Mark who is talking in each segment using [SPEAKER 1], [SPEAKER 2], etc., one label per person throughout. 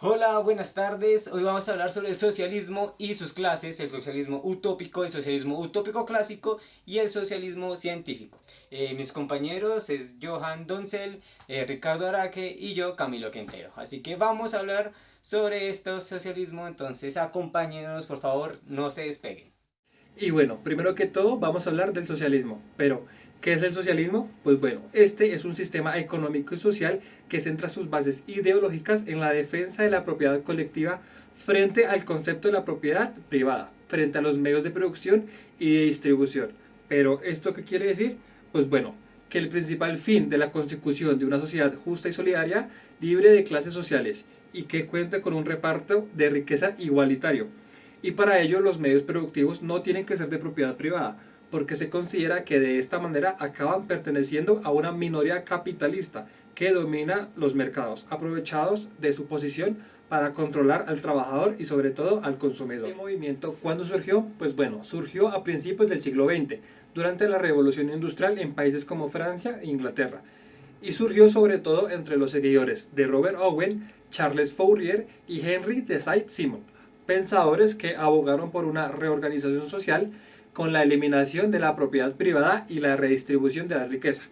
[SPEAKER 1] Hola, buenas tardes. Hoy vamos a hablar sobre el socialismo y sus clases, el socialismo utópico clásico y el socialismo científico. Mis compañeros es Johan Doncel, Ricardo Araque y yo, Camilo Quintero. Así que vamos a hablar sobre este socialismo, entonces acompáñenos, por favor, no se despeguen.
[SPEAKER 2] Y bueno, primero que todo vamos a hablar del socialismo. Pero, ¿qué es el socialismo? Pues bueno, este es un sistema económico y social que centra sus bases ideológicas en la defensa de la propiedad colectiva frente al concepto de la propiedad privada, frente a los medios de producción y de distribución. Pero, ¿esto qué quiere decir? Pues bueno, que el principal fin de la consecución de una sociedad justa y solidaria, libre de clases sociales y que cuenta con un reparto de riqueza igualitario, y para ello los medios productivos no tienen que ser de propiedad privada, porque se considera que de esta manera acaban perteneciendo a una minoría capitalista que domina los mercados, aprovechados de su posición para controlar al trabajador y sobre todo al consumidor. ¿El movimiento cuándo surgió? Pues bueno, surgió a principios del siglo XX, durante la Revolución Industrial en países como Francia e Inglaterra, y surgió sobre todo entre los seguidores de Robert Owen, Charles Fourier y Henry de Saint-Simon, pensadores que abogaron por una reorganización social con la eliminación de la propiedad privada y la redistribución de la riqueza.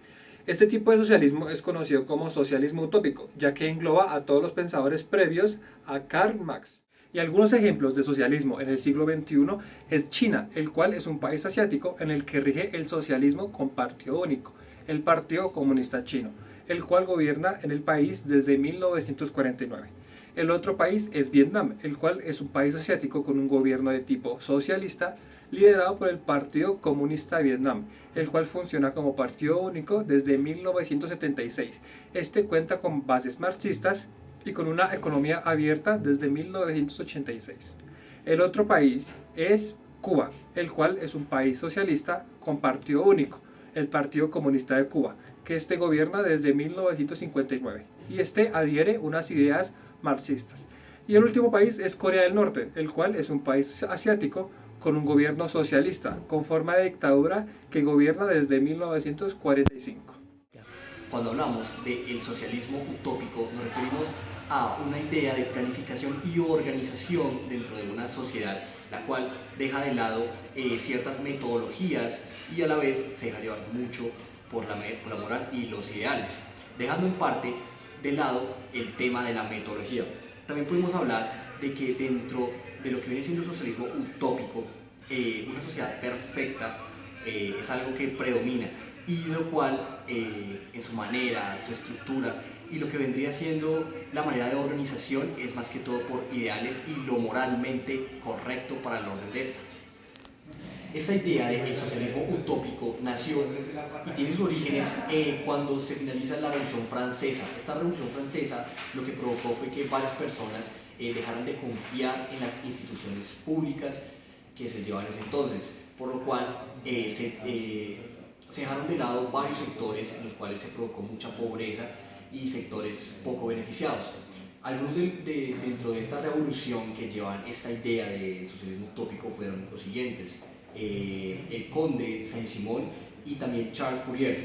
[SPEAKER 2] Este tipo de socialismo es conocido como socialismo utópico, ya que engloba a todos los pensadores previos a Karl Marx. Y algunos ejemplos de socialismo en el siglo XXI es China, el cual es un país asiático en el que rige el socialismo con partido único, el Partido Comunista Chino, el cual gobierna en el país desde 1949. El otro país es Vietnam, el cual es un país asiático con un gobierno de tipo socialista liderado por el Partido Comunista de Vietnam, el cual funciona como partido único desde 1976. Este cuenta con bases marxistas y con una economía abierta desde 1986. El otro país es Cuba, el cual es un país socialista con partido único, el Partido Comunista de Cuba, que este gobierna desde 1959 y este adhiere unas ideas marxistas. Y el último país es Corea del Norte, el cual es un país asiático con un gobierno socialista, con forma de dictadura que gobierna desde 1945.
[SPEAKER 3] Cuando hablamos del socialismo utópico nos referimos a una idea de planificación y organización dentro de una sociedad, la cual deja de lado ciertas metodologías y a la vez se deja llevar mucho por la moral y los ideales, dejando en parte de lado el tema de la metodología. También pudimos hablar de que dentro de lo que viene siendo el socialismo utópico, una sociedad perfecta es algo que predomina y lo cual en su manera, en su estructura y lo que vendría siendo la manera de organización es más que todo por ideales y lo moralmente correcto para el orden de esta. Esta idea del socialismo utópico nació y tiene sus orígenes cuando se finaliza la Revolución Francesa. Esta Revolución Francesa lo que provocó fue que varias personas dejaran de confiar en las instituciones públicas que se llevaban en ese entonces, por lo cual se dejaron de lado varios sectores en los cuales se provocó mucha pobreza y sectores poco beneficiados. Algunos dentro de esta revolución que llevan esta idea de socialismo utópico fueron los siguientes: el conde Saint-Simon y también Charles Fourier,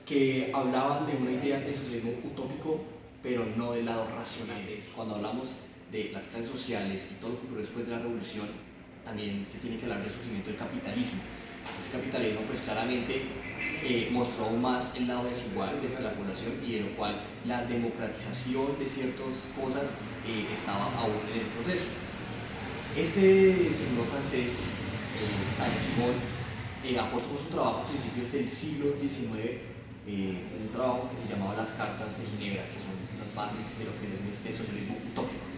[SPEAKER 3] que hablaban de una idea de socialismo utópico, pero no del lado racional. Cuando hablamos de las clases sociales y todo lo que ocurrió después de la revolución, también se tiene que hablar del surgimiento del capitalismo. Ese capitalismo pues claramente mostró aún más el lado desigual de la población y de lo cual la democratización de ciertas cosas estaba aún en el proceso. Este señor francés, Saint-Simon, aportó con su trabajo a principios del siglo XIX un trabajo que se llamaba Las Cartas de Ginebra, que son las bases de lo que es este socialismo utópico.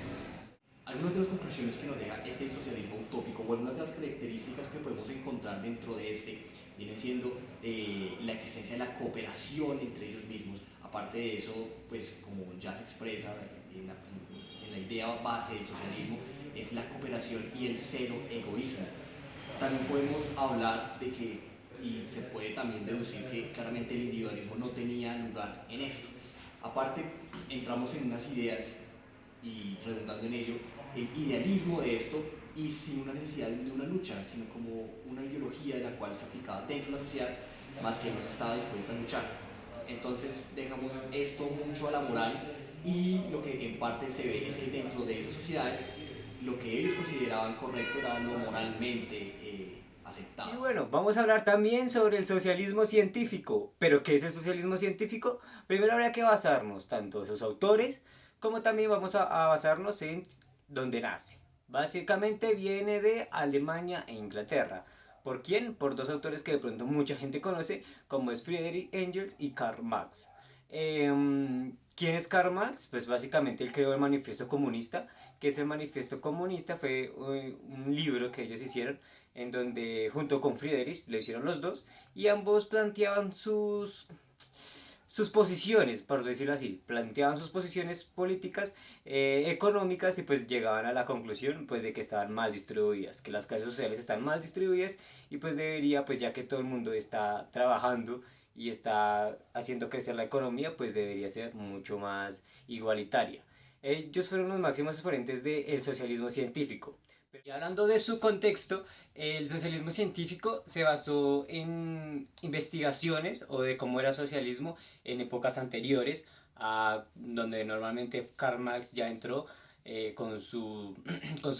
[SPEAKER 3] Algunas de las conclusiones que nos deja este socialismo utópico, o algunas de las características que podemos encontrar dentro de este, viene siendo la existencia de la cooperación entre ellos mismos. Aparte de eso, pues como ya se expresa en la idea base del socialismo, es la cooperación y el cero egoísmo. También podemos hablar de que, y se puede también deducir que claramente el individualismo no tenía lugar en esto. Aparte, entramos en unas ideas, y redundando en ello, el idealismo de esto y sin una necesidad de una lucha, sino como una ideología de la cual se aplicaba dentro de la sociedad, más que no estaba dispuesta a luchar. Entonces dejamos esto mucho a la moral y lo que en parte se ve es que dentro de esa sociedad lo que ellos consideraban correcto era lo moralmente
[SPEAKER 1] Y
[SPEAKER 3] aceptado.
[SPEAKER 1] bueno, vamos a hablar también sobre el socialismo científico. ¿Pero qué es el socialismo científico? Primero habría que basarnos tanto en sus autores como también vamos a basarnos en dónde nace. Básicamente viene de Alemania e Inglaterra. ¿Por quién? Por dos autores que de pronto mucha gente conoce, como es Friedrich Engels y Karl Marx. ¿Quién es Karl Marx? Pues básicamente él creó el Manifiesto Comunista, que es el Manifiesto Comunista, fue un libro que ellos hicieron en donde junto con Friedrich lo hicieron los dos y ambos planteaban sus posiciones, por decirlo así, planteaban sus posiciones políticas, económicas y pues llegaban a la conclusión pues de que estaban mal distribuidas, que las clases sociales están mal distribuidas y pues debería, pues ya que todo el mundo está trabajando y está haciendo crecer la economía, pues debería ser mucho más igualitaria. Ellos fueron los máximos exponentes del socialismo científico. Pero ya hablando de su contexto, el socialismo científico se basó en investigaciones o de cómo era el socialismo en épocas anteriores, a donde normalmente Karl Marx ya entró con su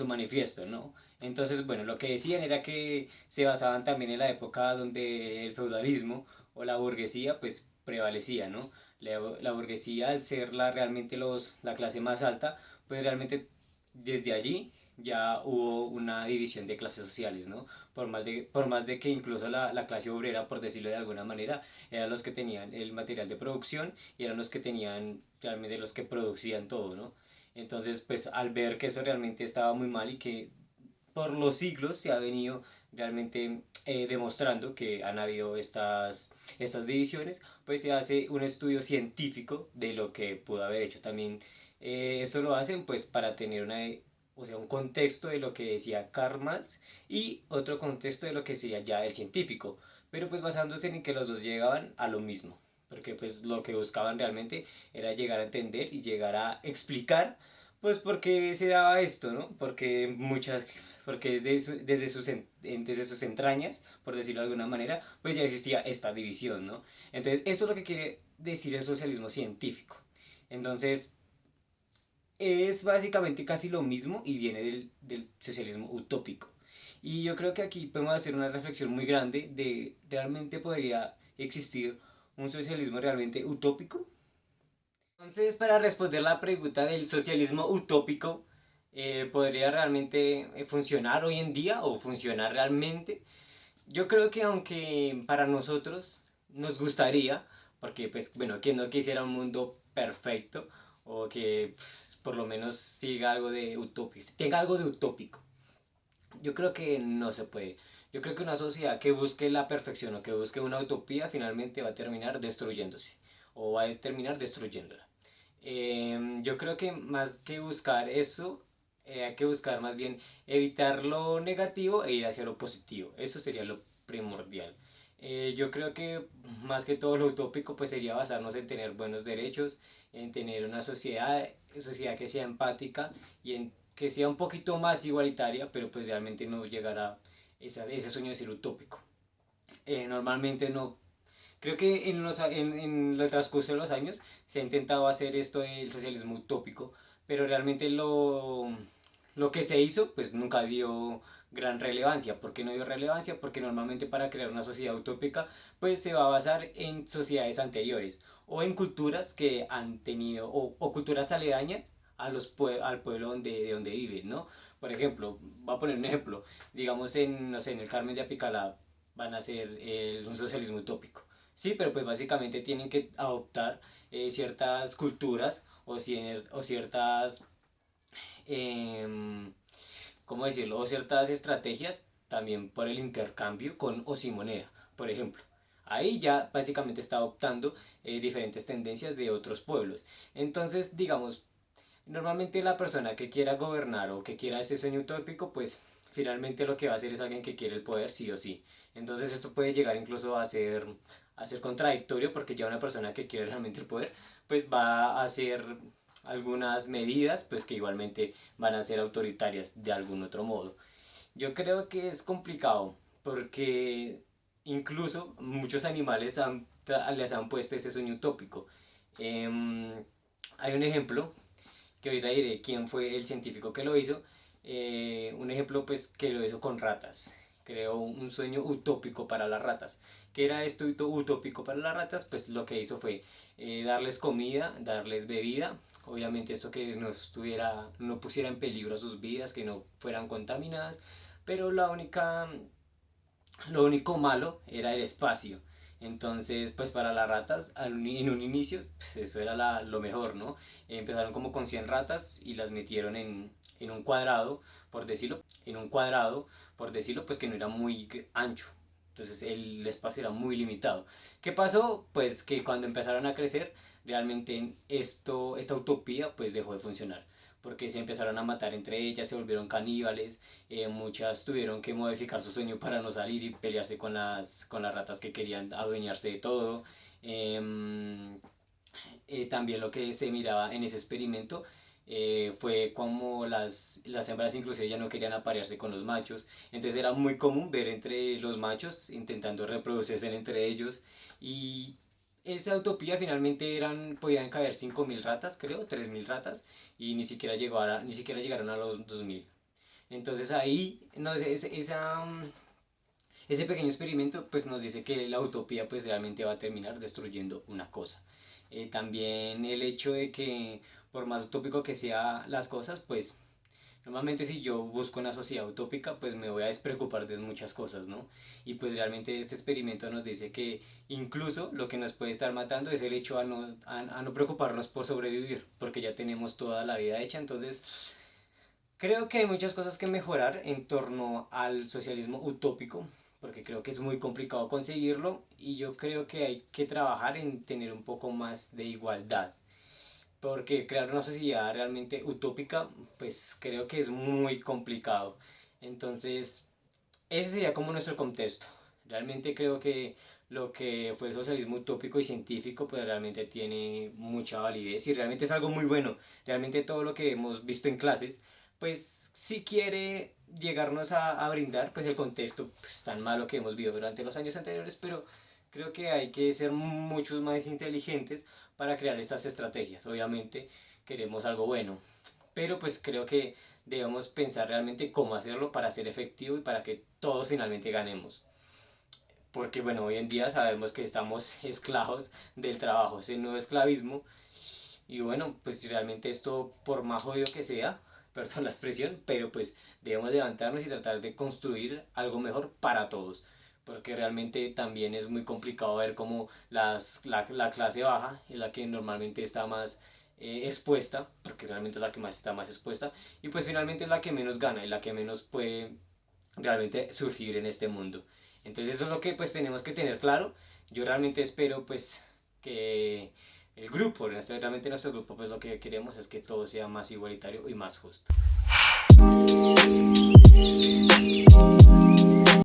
[SPEAKER 1] manifiesto, ¿no? Entonces, bueno, lo que decían era que se basaban también en la época donde el feudalismo o la burguesía pues prevalecía, ¿no? La burguesía, al ser realmente la clase más alta, pues realmente desde allí ya hubo una división de clases sociales, ¿no? Por más de que incluso la clase obrera, por decirlo de alguna manera, eran los que tenían el material de producción y eran los que tenían realmente los que producían todo, ¿no? Entonces, pues al ver que eso realmente estaba muy mal y que por los siglos se ha venido realmente demostrando que han habido estas divisiones, pues se hace un estudio científico de lo que pudo haber hecho. También esto lo hacen pues para tener o sea, un contexto de lo que decía Karl Marx y otro contexto de lo que sería ya el científico, pero pues basándose en que los dos llegaban a lo mismo, porque pues lo que buscaban realmente era llegar a entender y llegar a explicar pues por qué se daba esto, ¿no? Porque desde sus entrañas, por decirlo de alguna manera, pues ya existía esta división, ¿no? Entonces, eso es lo que quiere decir el socialismo científico. Entonces, es básicamente casi lo mismo y viene del socialismo utópico. Y yo creo que aquí podemos hacer una reflexión muy grande de realmente podría existir un socialismo realmente utópico. Entonces, para responder la pregunta del socialismo utópico, ¿podría realmente funcionar hoy en día o funcionar realmente? Yo creo que aunque para nosotros nos gustaría, porque pues bueno, quien no quisiera un mundo perfecto o que por lo menos siga algo de utópico, tenga algo de utópico, yo creo que no se puede. Yo creo que una sociedad que busque la perfección o que busque una utopía finalmente va a terminar destruyéndose o va a terminar destruyéndola. Yo creo que más que buscar eso, hay que buscar más bien evitar lo negativo e ir hacia lo positivo. Eso sería lo primordial. Yo creo que más que todo lo utópico pues sería basarnos en tener buenos derechos, en tener una sociedad que sea empática y en que sea un poquito más igualitaria, pero pues realmente no llegar a ese sueño de ser utópico. Normalmente no. Creo que en el transcurso de los años se ha intentado hacer esto del socialismo utópico, pero realmente lo que se hizo pues nunca dio gran relevancia. ¿Por qué no dio relevancia? Porque normalmente para crear una sociedad utópica pues se va a basar en sociedades anteriores o en culturas que han tenido o culturas aledañas al pueblo de donde viven, ¿no? Por ejemplo, voy a poner un ejemplo, digamos no sé, en el Carmen de Apicalá van a hacer un socialismo utópico. Sí, pero pues básicamente tienen que adoptar ciertas culturas o ciertas, em, ¿cómo decirlo? O ciertas estrategias también por el intercambio con o sin moneda, por ejemplo. Ahí ya básicamente está adoptando diferentes tendencias de otros pueblos. Entonces, digamos, normalmente la persona que quiera gobernar o que quiera ese sueño utópico, pues finalmente lo que va a hacer es alguien que quiere el poder sí o sí. Entonces esto puede llegar incluso a ser contradictorio porque ya una persona que quiere realmente el poder, pues va a hacer algunas medidas pues que igualmente van a ser autoritarias de algún otro modo. Yo creo que es complicado porque incluso muchos animales les han puesto ese sueño utópico. Hay un ejemplo que ahorita diré quién fue el científico que lo hizo. Un ejemplo pues que lo hizo con ratas. Creó un sueño utópico para las ratas. ¿Qué era esto utópico para las ratas? Pues lo que hizo fue darles comida, darles bebida. Obviamente esto que no estuviera, no pusiera en peligro sus vidas, que no fueran contaminadas. Pero lo único malo era el espacio. Entonces, pues para las ratas, en un inicio, pues eso era lo mejor, ¿no? Empezaron como con 100 ratas y las metieron en un cuadrado, por decirlo, pues que no era muy ancho. Entonces el espacio era muy limitado. ¿Qué pasó? Pues que cuando empezaron a crecer, realmente esta utopía pues dejó de funcionar porque se empezaron a matar entre ellas, se volvieron caníbales, muchas tuvieron que modificar su sueño para no salir y pelearse con las ratas que querían adueñarse de todo. Em, También lo que se miraba en ese experimento fue como las hembras inclusive ya no querían aparearse con los machos, entonces era muy común ver entre los machos intentando reproducirse entre ellos y esa utopía finalmente podían caber 5.000 ratas, creo, 3.000 ratas y ni siquiera llegaron a los 2.000. Entonces ahí, no, ese pequeño experimento pues nos dice que la utopía pues realmente va a terminar destruyendo una cosa. También el hecho de que por más utópico que sean las cosas, pues normalmente si yo busco una sociedad utópica, pues me voy a despreocupar de muchas cosas, ¿no? Y pues realmente este experimento nos dice que incluso lo que nos puede estar matando es el hecho a no preocuparnos por sobrevivir, porque ya tenemos toda la vida hecha. Entonces, creo que hay muchas cosas que mejorar en torno al socialismo utópico, porque creo que es muy complicado conseguirlo y yo creo que hay que trabajar en tener un poco más de igualdad. Porque crear una sociedad realmente utópica, pues creo que es muy complicado. Entonces, ese sería como nuestro contexto. Realmente creo que lo que fue el socialismo utópico y científico, pues realmente tiene mucha validez y realmente es algo muy bueno. Realmente todo lo que hemos visto en clases, pues sí quiere llegarnos a brindar pues el contexto pues, tan malo que hemos vivido durante los años anteriores, pero creo que hay que ser muchos más inteligentes para crear estas estrategias. Obviamente queremos algo bueno, pero pues creo que debemos pensar realmente cómo hacerlo para ser efectivo y para que todos finalmente ganemos. Porque bueno, hoy en día sabemos que estamos esclavos del trabajo, es el nuevo esclavismo. Y bueno, pues realmente esto, por más jodido que sea, perdón la expresión, pero pues debemos levantarnos y tratar de construir algo mejor para todos. Porque realmente también es muy complicado ver cómo la clase baja es la que normalmente está más expuesta, porque realmente es la que más está más expuesta, y pues finalmente es la que menos gana y la que menos puede realmente surgir en este mundo. Entonces eso es lo que pues tenemos que tener claro. Yo realmente espero pues que el grupo, realmente nuestro grupo pues lo que queremos es que todo sea más igualitario y más justo.